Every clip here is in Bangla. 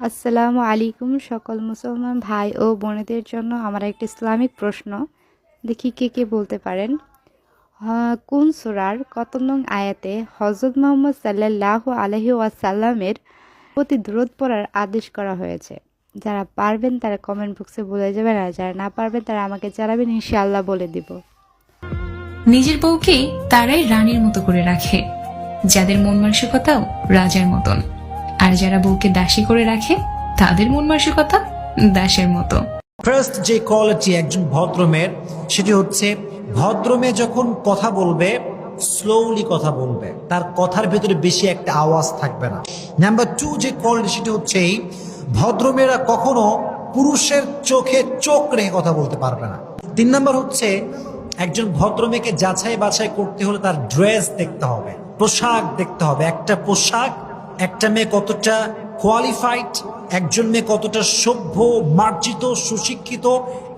আসসালামু আলাইকুম সকল মুসলমান ভাই ও বোনেদের জন্য আমার একটা ইসলামিক প্রশ্ন। দেখি কে কে বলতে পারেন। কোন সূরার কত নং আয়াতে হযরত মুহাম্মদ সাল্লাল্লাহু আলাইহি ওয়াসাল্লামের প্রতি দরুদ পড়ার আদেশ করা হয়েছে? যারা পারবেন তারা কমেন্ট বক্সে বলে যাবেন, আর যারা না পারবেন তারা আমাকে জানাবেন, ইনশাআল্লাহ বলে দিব। নিজের বউকে তারাই রানীর মতো করে রাখে, যাদের মন মানসিকতাও রাজার মতন। আর যারা বউকে দাসী করে রাখে, তাদের মন মানসিকতা দাসের মতো। ফার্স্ট যে কোয়ালিটি একজন ভদ্রমেয়ের, সেটি হচ্ছে ভদ্রমেয়ে যখন কথা বলবে স্লোলি কথা বলবে, তার কথার ভেতরে বেশি একটা আওয়াজ থাকবে না। নাম্বার 2 যে কোয়ালিটি সেটি হচ্ছে এই ভদ্রমেয়েরা কখনো পুরুষের চোখে চোখ রেখে কথা বলতে পারবে না। 3 নাম্বার হচ্ছে একজন ভদ্রমেয়েকে যাচাই বাছাই করতে হলে তার ড্রেস দেখতে হবে, পোশাক দেখতে হবে। একটা পোশাক একটা মেয়ে কতটা কোয়ালিফাইড, একজন মেয়ে কতটা সভ্য, মার্জিত, সুশিক্ষিত,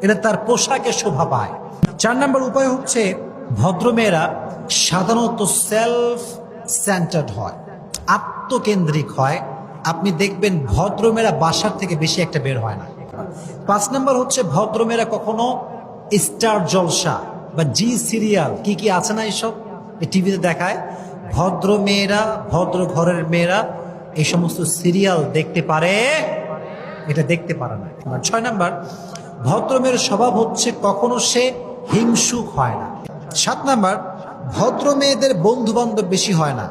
এটা তার পোশাকে শোভা পায়। 4 নম্বর উপায় হচ্ছে ভদ্রমেয়েরা সাধারণত সেলফ সেন্টার্ড হয়, আত্মকেন্দ্রিক হয়। আপনি দেখবেন ভদ্রমেয়েরা বাসার থেকে বেশি একটা বের হয় না। 5 নম্বর হচ্ছে ভদ্রমেয়েরা কখনো স্টার জলসা বা জি সিরিয়াল কি কি আছে না এইসব টিভিতে দেখায়, ভদ্র মেয়েরা, ভদ্র ঘরের মেয়েরা এই সমস্ত সিরিয়াল দেখতে পারে, এটা দেখতে পারে না। 6 নাম্বার ভদ্র মেয়ের স্বভাব হচ্ছে কখনো সে হিংসুক হয় না। 7 নাম্বার ভদ্র মেয়েদের বন্ধু বান্ধব বেশি হয় না।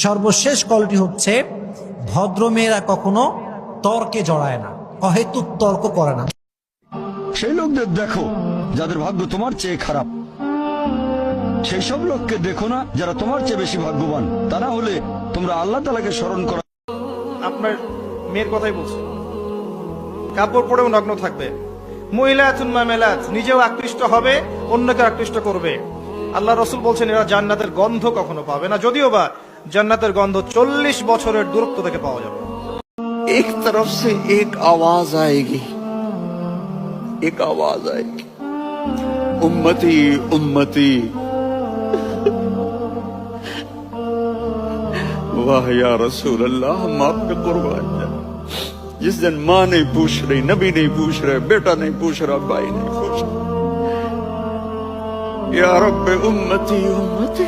সর্বশেষ কোয়ালিটি হচ্ছে ভদ্র মেয়েরা কখনো তর্কে জড়ায় না, অহেতুক তর্ক করে না। সেই লোকদের দেখো যাদের ভাগ্য তোমার চেয়ে খারাপ, সেই সব লোককে দেখো না যারা তোমার চেয়ে বেশি ভাগ্যবান। তা না হলে তোমরা আল্লাহ তাআলাকে স্মরণ করো। আপনার মেয়ের কথাই বলছি, কাপড় পরেও নগ্ন থাকবে, মহিলাতুন মামেলাত, নিজেও আকৃষ্ট হবে, অন্যকে আকৃষ্ট করবে। আল্লাহ রসুল বলছেন এরা জান্নাতের গন্ধ কখনো পাবে না, যদিও বা জান্নাতের গন্ধ 40 বছরের দূরত্ব থেকে পাওয়া যাবে। एक तरफ से एक आवाज आएगी, एक आवाज आएगी, उम्मती उम्मती। वाह या रसूल अल्लाह, हम आप पे कुर्बान जाए। जिस दिन माँ नहीं पूछ रही, नबी नहीं पूछ रहे, बेटा नहीं पूछ रहा, भाई नहीं पूछ रहा, या रब्बे उम्मती उम्मती।